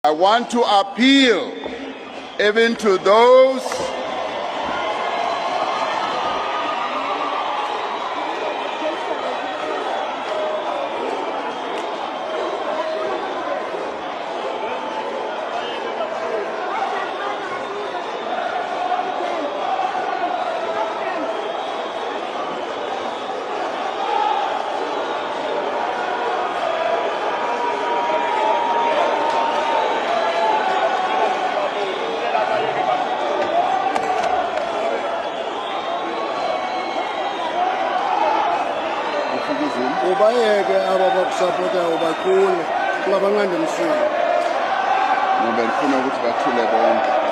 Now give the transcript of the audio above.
I want to appeal even to those ubayeke ababakusapota ubaqule kuba banqande msini ngoba ndifuna ukuthi bathule bonke.